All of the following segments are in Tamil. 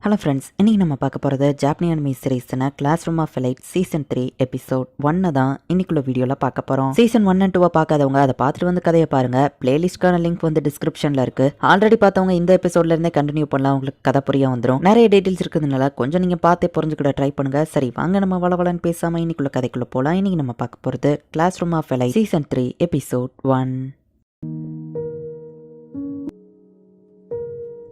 ஹலோ ஃப்ரெண்ட்ஸ், இன்னைக்கு நம்ம பார்க்க போகிறது ஜாப்பனீஸ் அனிமி சீரீஸ்னா classroom of elite season 3 episode 1 தான் இன்னைக்குள்ள வீடியோவில் பார்க்க போகிறோம். சீசன் 1 and 2 பார்க்காதவங்க அதை பார்த்துட்டு வந்து கதையை பாருங்க. பிளேலிஸ்ட்கான லிங்க் வந்து டிஸ்கிரிப்ஷனில் இருக்கு. ஆல்ரெடி பார்த்தவங்க இந்த எபிசோட்ல இருந்தே கண்டினியூ பண்ணலாம், உங்களுக்கு கதை புரிய வந்துடும். நிறைய டீட்டெயில்ஸ் இருக்கிறதுனால கொஞ்சம் நீங்கள் பார்த்தே புரிஞ்சுக்கிட ட்ரை பண்ணுங்க. சரி வாங்க நம்ம வளவலன்னு பேசாமல் இன்னைக்குள்ள கதைக்குள்ள போகலாம். இன்னைக்கு நம்ம பார்க்க போகிறது classroom of elite season 3 episode 1.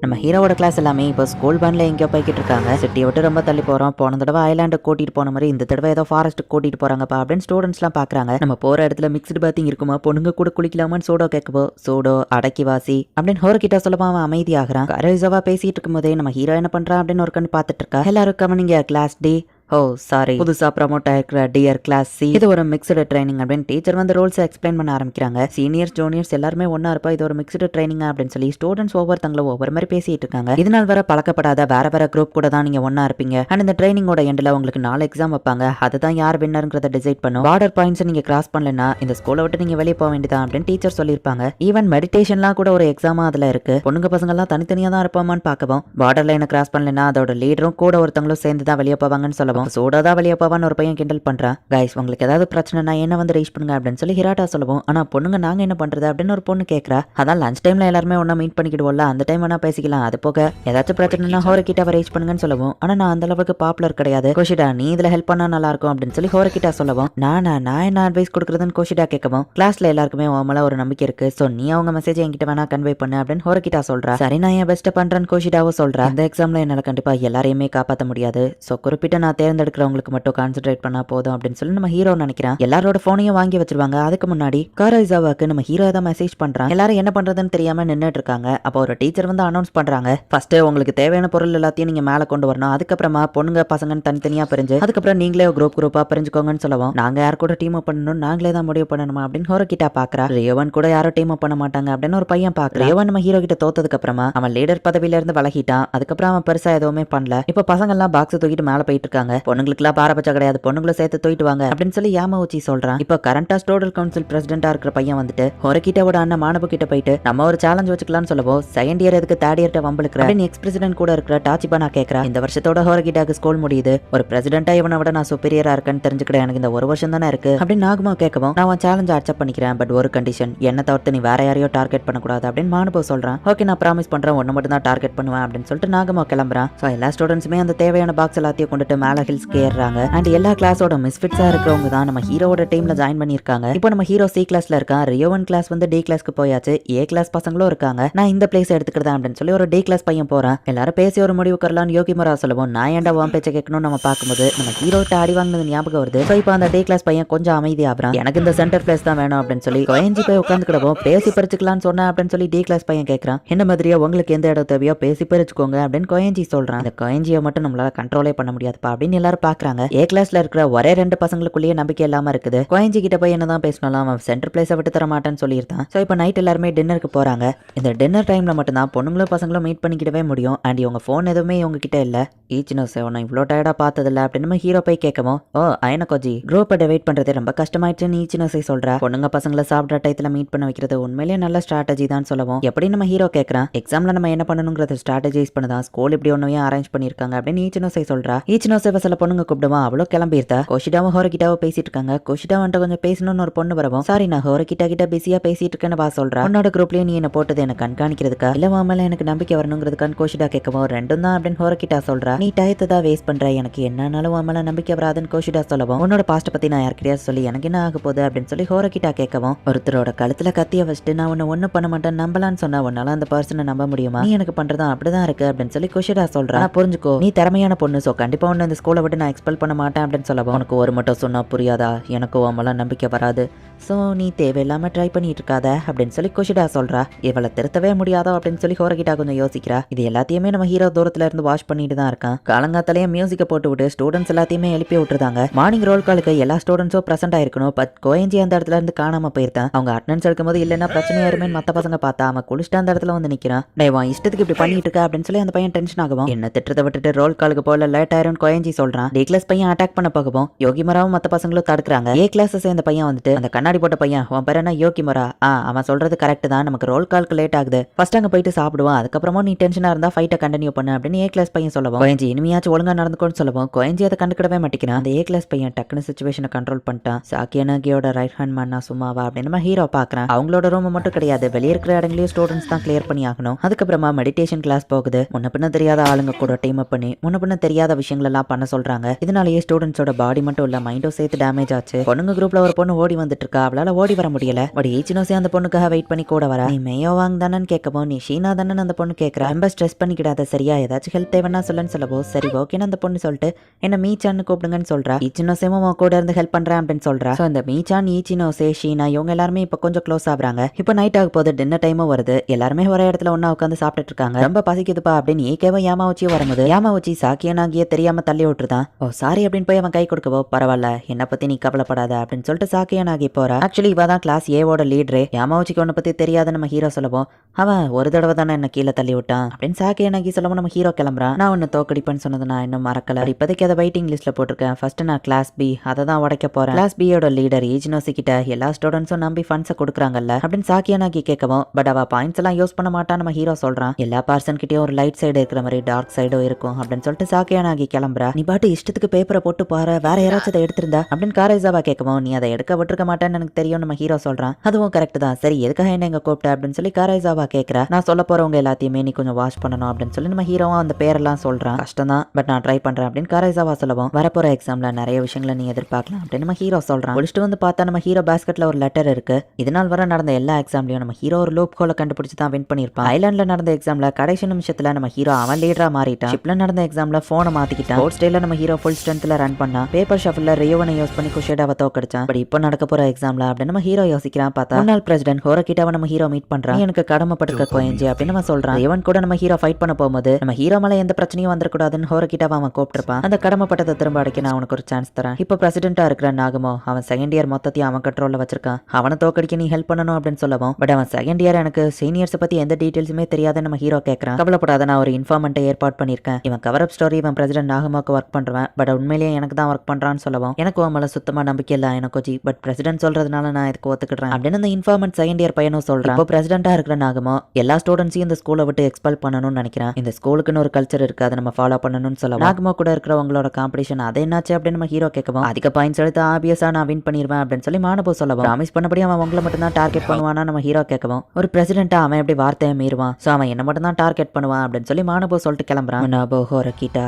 நம்ம ஹீரோவோட கிளாஸ் எல்லாமே இப்போ ஸ்கூல் பேண்ட்ல எங்கேயோ போய்கிட்டு இருக்காங்க. சிட்டியை விட்டு ரொம்ப தள்ளி போகிறோம். போன தடவை ஐலாண்டு கூட்டிட்டு போன மாதிரி இந்த தடவை ஏதோ ஃபாரஸ்ட்டுக்கு கூட்டிட்டு போறாங்கப்பா அப்படின்னு ஸ்டூடெண்ட்ஸ்லாம் பார்க்குறாங்க. நம்ம போகிற இடத்துல மிக்ஸ்டு பாத்திங் இருக்குமா, பொண்ணுங்க கூட குளிக்கலாமான்னு சோடோ கேட்கப்போ சோடோ அடக்கி வாசி அப்படின்னு ஹோர கிட்ட சொல்லமா அவன் அமைதியாகிறான். கரோசோவா பேசிட்டு இருக்கும் போதே நம்ம ஹீரோ என்ன பண்றான் அப்படின்னு ஒரு கண்ணு பார்த்துட்டு இருக்கா. எல்லாரும் கவனிங்க கிளாஸ் டி. ஓ சாரி, புதுசா ப்ரமோட் ஆயிருக்கிற டியர் கிளாஸ் சி, இது ஒரு மிக்ஸ்டு ட்ரைனிங் அப்படின்னு டீச்சர் வந்து ரூல்ஸ் எக்ஸ்பிளைன் பண்ண ஆரம்பிக்கிறாங்க. சீனியர்ஸ் ஜூனியர்ஸ் எல்லாருமே ஒன்னா இருப்பா, இது ஒரு மிக்ஸ்டு ட்ரைனிங் அப்படின்னு சொல்லி ஸ்டூடெண்ட்ஸ் ஒவ்வொருத்தங்களும் ஒவ்வொரு மாதிரி பேசிட்டு இருக்காங்க. இதனால் வர பழக்கப்படாத வேற குரூப் கூட தான் நீங்க ஒன்னா இருப்பீங்க. அண்ட் இந்த ட்ரைனிங்கோட எண்ட்ல உங்களுக்கு 4 எக்ஸாம் வைப்பாங்க. அதுதான் யார் வின்னருங்கிறத டிசைட் பண்ணும். பார்டர் பாயிண்ட்ஸ் நீங்க கிராஸ் பண்ணலன்னா இந்த ஸ்கூலை விட்டு நீங்க வெளியே போக வேண்டியதான் அப்படின்னு டீச்சர் சொல்லியிருப்பாங்க. ஈவன் மெடிடேஷன்லாம் கூட ஒரு எக்ஸாமா அதுல இருக்கு. பொண்ணுங்க பசங்க எல்லாம் தனித்தனியா தான் இருப்பாமான்னு பார்க்கவும், பார்டர் லைனை கிராஸ் பண்ணலன்னா அதோட லீடரும் கூட ஒருத்தங்களும் சேர்ந்து தான் வெளியே போவாங்கன்னு சொல்லவும், சோடா வெளியே போவான்னு ஒரு பையன் கிண்டல் பண்றான். கைஸ் உங்களுக்கு ஏதாவது பிரச்சனைனா என்ன வந்து ரீச் பண்ணுங்க அப்படின்னு சொல்லி ஹிராட்டா சொல்லவும், ஆனா பொண்ணுங்க நாங்க என்ன பண்றது அப்படின்னு ஒரு பொண்ணு கேட்கறா. அதான் லஞ்ச் டைம்ல எல்லாருமே ஒன்னா மீட் பண்ணிக்கிடுவோம்ல, அந்த டைம் வேணா பேசிக்கலாம். அது போக ஏதாச்சும் பிரச்சனைனா ஹோரகிட்டாவை ரீச் பண்ணுங்கன்னு சொல்லவும், ஆனா நான் அந்த அளவுக்கு பாப்புலர் கிடையாது கோஷிடா, நீ இதுல ஹெல்ப் பண்ணா நல்லா இருக்கும் அப்படின்னு சொல்லி ஹோரகிட்டா சொல்லவும், நான் என்ன அட்வைஸ் கொடுக்குறதுன்னு கோஷிடா கேட்கவும், கிளாஸ்ல எல்லாருக்குமே உன் ஒரு நம்பிக்கை இருக்கு, சோ நீ அவங்க மெசேஜ் என்கிட்ட வேணா கன்வே பண்ணு அப்படின்னு ஹோரகிட்டா சொல்றா. சரி நான் என் பெஸ்ட் பண்றேன்னு கோஷிடாவும் சொல்றா. அந்த எக்ஸாம்ல என்னால கண்டிப்பா எல்லாரையுமே காப்பாற்ற முடியாது, சோ குறிப்பிட்ட நான் தேர்ந்தெடுக்கிறவங்களுக்கு மட்டும் கான்சென்ட்ரேட் பண்ணா போதும் அப்படின்னு சொல்லி நம்ம ஹீரோ நினைக்கிறான். எல்லாரோட போனையும் வாங்கி வச்சிருவாங்க. அதுக்கு முன்னாடி காரைசாவாக்கு நம்ம ஹீரோ தான் மெசேஜ் பண்றான். எல்லாரும் என்ன பண்றதுன்னு தெரியாம நின்னுட்டு இருக்காங்க. அப்போ ஒரு டீச்சர் வந்து அனௌன்ஸ் பண்றாங்க, ஃபர்ஸ்ட் உங்களுக்கு தேவையான பொருள் எல்லாத்தையும் நீங்க மேல கொண்டு வரணும், அதுக்கப்புறமா பொண்ணுங்க பசங்கன்னு தனித்தனியா பிரிஞ்சு அதுக்கப்புறம் நீங்களே குரூப்பா பிரிஞ்சுக்கோங்கன்னு சொல்லவும், நாங்க யார் கூட டீம் அப் பண்ணணும், நாங்களே தான் முடிவு பண்ணணுமா அப்படின்னு ஹோரோ கிட்ட பாக்குறா. ரியோவன் கூட யாரும் டீம் அப் பண்ண மாட்டாங்க அப்படின்னு ஒரு பையன் பாக்குறான். ரியோவன் நம்ம ஹீரோ கிட்ட தோத்ததுக்கு அப்புறமா அவன் லீடர் பதவியில இருந்து விலகிட்டான். அதுக்கப்புறம் அவன் பெருசா எதுவுமே பண்ணல. இப்ப பசங்க எல்லாம் பாக்ஸ் தூக்கிட்டு மேல போயிட்டு இருக்காங்க. பொண்ணுங்களுக்கு எல்லாம் பாரபட்சம் கிடையாது, பொண்ணுங்களை சேர்த்து தூக்கிட்டு வாங்க அப்படின்னு சொல்லி யாமவுச்சி சொல்றான். இப்ப கரண்டா ஸ்டூடெண்ட் கவுன்சில் பிரசிடென்டா இருக்கிற பையன் வந்துட்டு ஹோரகிட்டாவோட அண்ணன் மானபு கிட்ட போயிட்டு நம்ம ஒரு சேலஞ்ச் வச்சுக்கலாம்னு சொல்லவும், செகண்ட் இயர் எதுக்கு தேர்ட் இயர்ட்ட வம்பளுக்குற அப்படின்னு எக்ஸ் பிரசிடென்ட் கூட இருக்கிற டாச்சிபா நான் கேட்கறேன். இந்த வருஷத்தோட ஹோரகிட்டாக்கு ஸ்கூல் முடியுது, ஒரு பிரசிடென்டா இவனை விட நான் சுப்பீரியரா இருக்கேன்னு தெரிஞ்சுக்கிறேன், எனக்கு இந்த ஒரு வருஷம் தானே இருக்கு அப்படின்னு நாகமா கேட்கவும், நான் சேலஞ்ச் அக்செப்ட் பண்ணிக்கிறேன், பட் ஒரு கண்டிஷன், என்ன தவிர்த்து நீ வேற யாரையோ டார்கெட் பண்ணக்கூடாது அப்படின்னு மானபு சொல்றான். ஓகே நான் ப்ராமிஸ் பண்றேன், ஒன்னு மட்டும் தான் டார்கெட் பண்ணுவேன் அப்படின்னு சொல்லிட்டு நாகமா கிளம்புறான். சோ எல்லா ஸ்டூடெண்ட்ஸுமே அந்த தேவையான பாக்ஸ் எல்லாத்தையும் கொண்டுட்டு மேல ஹில்ஸ்க்கு ஏறுறாங்க. அண்ட் எல்லா கிளாஸோட மிஸ்ஃபிட்ஸா இருக்கிறவங்க தான் நம்ம ஹீரோவோட டீம்ல ஜாயின் பண்ணிருக்காங்க. இப்போ நம்ம ஹீரோ சி கிளாஸ்ல இருக்கான். ரியோவன் கிளாஸ் வந்து டி கிளாஸ்க்கு போயாச்சு. ஏ கிளாஸ் பசங்களும் இருக்காங்க. நான் இந்த பிளேஸ் எடுத்துக்கிறதா அப்படின்னு சொல்லி ஒரு டி கிளாஸ் பையன் போறான். எல்லாரும் பேசி ஒரு முடிவு கரலான்னு யோகிமரா சொல்லவும், நான் ஏன்டா வாம் பேச்ச கேட்கணும் நம்ம பார்க்கும்போது நம்ம ஹீரோட்ட அடி வாங்கினது ஞாபகம் வருது. ஸோ இப்போ அந்த டி கிளாஸ் பையன் கொஞ்சம் அமைதியாகிறான். எனக்கு இந்த சென்டர் பிளேஸ் தான் வேணும் அப்படின்னு சொல்லி கோயஞ்சி போய் உட்காந்துக்கிடவும், பேசி பறிச்சுக்கலாம்னு சொன்னேன் அப்படின்னு சொல்லி டி கிளாஸ் பையன் கேட்கறான். என்ன மாதிரியா உங்களுக்கு எந்த இடம் தேவையோ பேசி பறிச்சுக்கோங்க அப்படின்னு கோயஞ்சி சொல்றான். இந்த கோயஞ்சியை மட்டும் நம்மளால கண்ட்ரோலே பண்ண முடியாதுப்பா அப்படின்னு எல்லாரும் பாக்குறாங்க. ஏ கிளாஸ்ல இருக்கிற ஒரே 2 பசங்களுக்குள்ளேயே நம்பிக்கை இல்லாம இருக்குது. கோயஞ்சி கிட்ட போய் என்னதான் பேசணும், அவன் சென்டர் பிளேஸை விட்டு தர மாட்டேன்னு சொல்லியிருந்தான். ஸோ இப்போ நைட் எல்லாருமே டின்னருக்கு போறாங்க. இந்த டின்னர் டைம்ல மட்டும்தான் பொண்ணுங்களும் பசங்களும் மீட் பண்ணிக்கிட்டவே முடியும். அண்ட் இவங்க ஃபோன் எதுவுமே இவங்க கிட்ட இல்ல. ஈச்சினோ சேவனை இவ்வளோ டயர்டா பார்த்ததில்ல அப்படின்னு ஹீரோ போய் கேட்கவும், ஓ அயனகோஜி குரூப்பை டிவைட் பண்றதே ரொம்ப கஷ்டமாயிடுச்சுன்னு ஈச்சினோசை சொல்றா. பொண்ணுங்க பசங்களை சாப்பிட்ற டயத்துல மீட் பண்ண வைக்கிறது உண்மையிலேயே நல்ல ஸ்ட்ராட்டஜி தான் சொல்லவும், எப்படி நம்ம ஹீரோ கேட்கறான், எக்ஸாம்ல நம்ம என்ன பண்ணணுங்கிறத ஸ்ட்ராட்டஜைஸ் பண்ணதான் ஸ்கூல் இப்படி ஒன்றையும் அரேஞ்ச் பண்ணிருக்காங்க அப்படின்னு ஈச்சினோசை சொல்றா. ஈச்சினோசை சில பொண்ணுங்க கூப்பிடுவான், அவ்வளோ கிளம்பியிருந்தா. கோஷிடாவும் ஹோரகிட்டாவும் பேசிட்டு இருக்காங்க. கோஷிடா வந்துட்டு கொஞ்சம் பேசணும்னு ஒரு பொண்ணு வரவும், சாரி நான் ஹோரகிட்டா கிட்ட பிஸியா பேசிட்டு இருக்கேன்னு பா சொல்றா. உன்னோட குரூப்லயும் நீ என்ன போட்டது எனக்கு கண்காணிக்கிறதுக்கா இல்ல மாமல எனக்கு நம்பிக்கை வரணுங்கிறதுக்கான்னு கோஷிடா கேட்கவும், ரெண்டும் தான் அப்படின்னு ஹோரகிட்டா சொல்றா. நீ டயத்தை தான் வேஸ்ட் பண்ற, எனக்கு என்னன்னாலும் மாமல நம்பிக்கை வராதுன்னு கோஷிடா சொல்லவும், உன்னோட பாஸ்ட் பத்தி நான் யார்கிட்டயா சொல்லி எனக்கு என்ன ஆக போகுது அப்படின்னு சொல்லி ஹோரகிட்டா கேட்கவும், ஒருத்தரோட கழுத்துல கத்திய வச்சுட்டு நான் உன்னை ஒண்ணு பண்ண மாட்டேன் நம்பலான்னு சொன்னா உன்னால அந்த பர்சனை நம்ப முடியுமா, நீ எனக்கு பண்றதா அப்படிதான் இருக்கு அப்படின்னு சொல்லி கோஷிடா சொல்றா. புரிஞ்சுக்கோ, நீ திறமையான பொண்ணு, சோ கண்டிப்பா உன்னை இந்த ஸ்கூலை விட்டு நான் எக்ஸ்பெல் பண்ண மாட்டேன் அப்படின்னு சொல்லவும், உனக்கு ஒரு மட்டும் சொன்னா புரியாதா, எனக்கு உன் நம்பிக்கை வராது, சோ நீ தேவையில்லாம ட்ரை பண்ணிட்டு இருக்காத அப்படின்னு சொல்லி கோஷிடா சொல்றா. இவளை திருத்தவே முடியாதோ அப்படின்னு சொல்லி ஹோரகிட்டா கொஞ்சம் யோசிக்கிறா. இது எல்லாத்தையுமே நம்ம ஹீரோ தூரத்துல இருந்து வாட்ச் பண்ணிட்டு தான் இருக்கான். காலங்காத்தாலேயே மியூசிக்கை போட்டு விட்டு ஸ்டூடெண்ட்ஸ் எல்லாத்தையுமே எழுப்பி விட்டுருந்தாங்க. மார்னிங் ரோல் காலுக்கு எல்லா ஸ்டூடெண்ட்ஸும் பிரசன்ட் ஆயிருக்கணும். பட் கோயஞ்சி அந்த இடத்துல இருந்து காணாம போயிருந்தான். அவங்க அட்டெண்டன்ஸ் எடுக்கும்போது இல்லைன்னா பிரச்சனையாருமே மத்த பசங்க பார்த்தா அவன் குளிச்சுட்டு அந்த இடத்துல வந்து நிக்கிறான். டேவான் இஷ்டத்துக்கு இப்படி பண்ணிட்டு இருக்கா அப்படின்னு சொல்லி அந்த பையன் டென்ஷன் ஆகும். என்ன திட்டத்தை விட்டுட்டு ரோல் காலுக்கு போல லேட் ஆயிரும் கோயஞ்சி சொல்றான். டி கிளாஸ் பையன் அட்டாக் பண்ண போகவும் யோகிமராவும் மத்த பசங்களும் தடுக்கிறாங்க. ஏ கிளாஸ் சேர்ந்த பையன் வந்துட்டு அந்த கண்ணாடி கண்ணாடி போட்ட பையன் உன் பேர் என்ன யோகிமுரா? அவன் சொல்றது கரெக்ட் தான், நமக்கு ரோல் கால்க்கு லேட் ஆகுது, ஃபர்ஸ்ட் அங்க போயிட்டு சாப்பிடுவோம், அதுக்கப்புறமா நீ டென்ஷனா இருந்தா ஃபைட்டை கண்டினியூ பண்ணு அப்படின்னு ஏ கிளாஸ் பையன் சொல்லவும் கோயஞ்சி இனிமையாச்சும் ஒழுங்கா நடந்துக்கோன்னு சொல்லவும் கோயஞ்சி அதை கண்டுக்கிடவே மாட்டேங்கிறான். அந்த ஏ கிளாஸ் பையன் டக்குனு சுச்சுவேஷனை கண்ட்ரோல் பண்ணிட்டான். சாக்கியனாகியோட ரைட் ஹேண்ட் மேனா சும்மாவா அப்படின்னு நம்ம ஹீரோ பாக்குறான். அவங்களோட ரூம் மட்டும் கிடையாது, வெளியே இருக்கிற இடங்களையும் ஸ்டூடெண்ட்ஸ் தான் கிளியர் பண்ணி ஆகணும். அதுக்கப்புறமா மெடிடேஷன் கிளாஸ் போகுது. முன்ன பின்ன தெரியாத ஆளுங்க கூட டீம் அப் பண்ணி முன்ன பின்ன தெரியாத விஷயங்கள் எல்லாம் பண்ண சொல்றாங்க. இதனாலேயே ஸ்டூடெண்ட்ஸோட பாடி மட்டும் இல்ல மைண்டும் சேர்த்து டேமேஜ் ஆச்சு. பொண்ணுங்க குரூப்ல ஒரு பொண்ணு ஓடி வந்துட்டு இருக்கா, அவளால ஓடி வர முடியல. பட் ஈச்சினோசே அந்த பொண்ணுக்காக வெயிட் பண்ணி கூட வர. நீ மேயோ வாங்க தானு கேட்கவும் நீ ஷீனா தானே அந்த பொண்ணு கேட்கற, ரொம்ப ஸ்ட்ரெஸ் பண்ணிக்கிடாத சரியா, ஏதாச்சும் ஹெல்ப் தேவைன்னா சொல்லுன்னு சொல்லவோ சரி ஓகேன்னு அந்த பொண்ணு சொல்லிட்டு என்ன மீச்சான்னு கூப்பிடுங்கன்னு சொல்றா. ஈச்சினோசேவும் கூட இருந்து ஹெல்ப் பண்றேன் அப்படின்னு சொல்றா. சோ இந்த மீச்சான் ஈச்சினோசே ஷீனா இவங்க எல்லாருமே இப்ப கொஞ்சம் க்ளோஸ் ஆகுறாங்க. இப்போ நைட் ஆக போது, டின்னர் டைமும் வருது. எல்லாருமே ஒரே இடத்துல ஒண்ணா உட்காந்து சாப்பிட்டுட்டு இருக்காங்க. ரொம்ப பசிக்குதுப்பா அப்படின்னு ஏகேவும் யாமாவச்சியும் வரும்போது யாமாவச்சி சாக்கியனாகிய தெரியாம தள்ளி விட்டுருதான். ஓ சாரி அப்படின்னு போய் அவன் கை கொடுக்கவோ பரவாயில்ல என்ன பத்தி நீ கவலைப்படாத அப்படின்னு சொல்லிட்டு சாக்கியனாகி போறா. ஆக்சுவலி இவ தான் கிளாஸ் ஏவோட லீடரே. யாமாவச்சிக்கு ஒன்ன பத்தி தெரியாத நம்ம ஹீரோ சொல்லவும் அவன் ஒரு தடவை தானே என்ன கீழே தள்ளி விட்டான் அப்படின்னு சாக்கியனாகி சொல்லவும் நம்ம ஹீரோ கிளம்புறான். நான் ஒன்னு தோக்கடிப்பேன்னு சொன்னது நான் இன்னும் மறக்கல, இப்போதைக்கு அதை வெயிட்டிங் லிஸ்ட்ல போட்டிருக்கேன். ஃபர்ஸ்ட் நான் கிளாஸ் பி அதை தான் உடைக்க போறேன். கிளாஸ் பியோட லீடர் ஈஜினோசி கிட்ட எல்லா ஸ்டூடெண்ட்ஸும் நம்பி ஃபண்ட்ஸை கொடுக்குறாங்கல்ல அப்படின்னு சாக்கியனாகி கேட்கவும் பட் அவ பாயிண்ட்ஸ் எல்லாம் யூஸ் பண்ண மாட்டான் நம்ம ஹீரோ சொல்றான். எல்லா பர்சன் கிட்டயும் ஒரு லைட் சைடு இருக்கிற மாதிரி டார்க் சைடும் இருக்கும் அப்படின்னு சொல்லிட்டு சாக்கியனாகி கிளம்புறா. நீ பாட்டு இஷ்டத்துக்கு பேப்பரை போட்டு பாரு, வேற யாராச்சும் அதை எடுத்திருந்தா அப்படின்னு காரேசாவா கேட்கவும் நீ அதை எடுக்க விட்டுருக்க மாட்டேன்னு எனக்கு தெரியும் நம்ம ஹீரோ சொல்றான். அதுவும் கரெக்ட் தான், சரி எதுக்காக என்ன எங்க கூப்பிட்ட அப்படின்னு சொல்லி காரேசாவா கேட்கறா. நான் சொல்ல போறவங்க எல்லாத்தையுமே நீ கொஞ்சம் வாஷ் பண்ணணும் அப்படின்னு சொல்லி நம்ம ஹீரோவும் அந்த பேரெல்லாம் சொல்றான். கஷ்டம் தான் பட் நான் ட்ரை பண்றேன் அப்படின்னு காரேசாவா சொல்லவும் வரப்போற எக்ஸாம்ல நிறைய விஷயங்களை நீ எதிர்பார்க்கலாம் அப்படின்னு நம்ம ஹீரோ சொல்றான். முடிச்சுட்டு வந்து பார்த்தா நம்ம ஹீரோ பாஸ்கெட்ல ஒரு லெட்டர் இருக்கு. இதனால் வர நடந்த எல்லா எக்ஸாம்லயும் நம்ம ஹீரோ ஒரு லூப் ஹோலை கண்டுபிடிச்சு தான் வின் பண்ணிருப்பான். ஐலாண்ட்ல நடந்த எக்ஸாம்ல கடைசி நிமிஷத்துல நம்ம ஹீரோ அவன் லீடரா மாறிட்டான். ஷிப்ல நடந்த எக்ஸாம்ல போனை மாத்திக்கிட்டான். ஸ்போர்ட்ஸ் டேல நம்ம ஹீரோ ஃபுல் ஸ்ட்ரென்த்ல ரன் பண்ணா. பேப்பர் ஷஃபிள்ல ரியோவனை யூஸ் பண்ணி குஷேடாவை தோக்கடிச்சான். பட் இப்போ நடக்க போற எக்ஸாம்ல அப்படின்னு நம்ம ஹீரோ யோசிக்கிறான். பார்த்தா முன்னாள் பிரசிடென்ட் ஹோரகிட்டாவை நம்ம ஹீரோ மீட் பண்றான். எனக்கு கடமைப்பட்டிருக்க கோயஞ்சி அப்படின்னு நம்ம சொல்றான். ரியோவன் கூட நம்ம ஹீரோ ஃபைட் பண்ண போகும்போது நம்ம ஹீரோ மேல எந்த பிரச்சனையும் வந்துடக்கூடாதுன்னு ஹோரகிட்டாவை அவன் கூப்பிட்டிருப்பான். அந்த கடமைப்பட்டதை திரும்ப அடைக்க நான் அவனுக்கு ஒரு சான்ஸ் தரேன். இப்போ பிரசிடென்டா இருக்கிற நாகமோ அவன் செகண்ட் இயர் மொத்தத்தையும் அவன் கண்ட்ரோல்ல வச்சிருக்கான். அவனை தோக்கடிக்க நீ ஹெல்ப் பண்ணணும் அப்படின்னு சொல்லவும் பட் அவன் செகண்ட் இயர் எனக்கு சீனியர்ஸ் பத்தி எந்த டீடைல்ஸுமே தெரியாதுன்னு நம்ம ஹீரோ கேட்கறான். கவலைப்படாத நான் ஒரு இன்ஃபார்மெண்ட்டை ஏற்பாடு பண்ணிருக்கேன். இவன் கவர் அப் ஸ்டோரி இவன் பிரசிடென்ட் நாகமோக்கு ஒர்க் பண்றவன் பட் உண்மையிலேயே எனக்கு தான் ஒர்க் பண்றான்னு சொல்லவும் எனக்கு உன் மேல சுத்தமா நம்பிக்கை இல்லை எனக்கு பட் பிரசிடென்ட் சொல்றதுனால நான் இதுக்கு ஒத்துக்கிடுறேன் அப்படின்னு அந்த இன்ஃபார்மெண்ட் செகண்ட் இயர் பையனும் சொல்றான். இப்போ பிரசிடென்டா இருக்கிற நாகமோ எல்லா ஸ்டூடெண்ட்ஸையும் இந்த ஸ்கூலை விட்டு எக்ஸ்பெல் பண்ணணும்னு நினைக்கிறேன். இந்த ஸ்கூலுக்குன்னு ஒரு கல்ச்சர் இருக்கு, அதை நம்ம ஃபாலோ பண்ணணும்னு சொல்லவும் நாகமோ கூட இருக்கிறவங்களோட காம்படிஷன் அது என்னாச்சு அப்படின்னு நம்ம ஹீரோ கேட்கவும் அதிக பாயிண்ட்ஸ் எடுத்து ஆபியஸா நான் வின் பண்ணிடுவேன் அப்படின்னு சொல்லி மானபோ சொல்லவும் ப்ராமிஸ் பண்ணபடி அவன் உங்களை மட்டும் தான் டார்கெட் பண்ணுவானா நம்ம ஹீரோ கேட்கவும் ஒரு பிரசிடென்ட்டா அவன் எப்படி வார்த்தையை மீறுவான், சோ அவன் என்ன மட்டும் தான் டார்கெட் பண்ணுவான் அப்படின்னு சொல்லி மானபோ சொல்லிட்டு கிளம்புறான். நாபோ ஹோரகிட்டா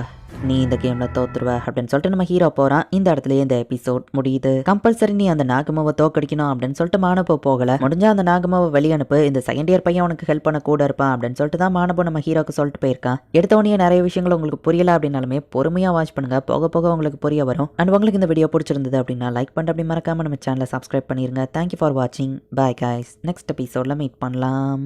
நீ இந்த கேம்ல தோத்துருவ அப்படின்னு சொல்லிட்டு நம்ம ஹீரோ போறான். இந்த இடத்துலயே இந்த எபிசோட் முடியுது. கம்பல்சரி நீ அந்த நாகமாவை தோக்கடிக்கணும் அப்படின்னு சொல்லிட்டு மானபோ போகல. முடிஞ்சா அந்த நாகமாவை வெளியனுப்பு, இந்த செகண்ட் இயர் பையன் உனக்கு ஹெல்ப் பண்ண கூட இருப்பான் அப்படின்னு சொல்லிட்டு தான் மானபோ நம்ம ஹீரோக்கு சொல்லிட்டு போயிருக்கான். எடுத்தவனே நிறைய விஷயங்கள் உங்களுக்கு புரியல அப்படின்னாலுமே பொறுமையா வாட்ச் பண்ணுங்க, போக போக உங்களுக்கு புரிய வரும். அண்ட் உங்களுக்கு இந்த வீடியோ பிடிச்சிருந்தது அப்படின்னா லைக் பண்ணிட்டு அப்படி மறக்காம நம்ம சேனலை சப்ஸ்கிரைப் பண்ணிருங்க. தேங்க்யூ ஃபார் வாட்சிங். பாய் கைஸ், நெக்ஸ்ட் எபிசோட்ல மீட் பண்ணலாம்.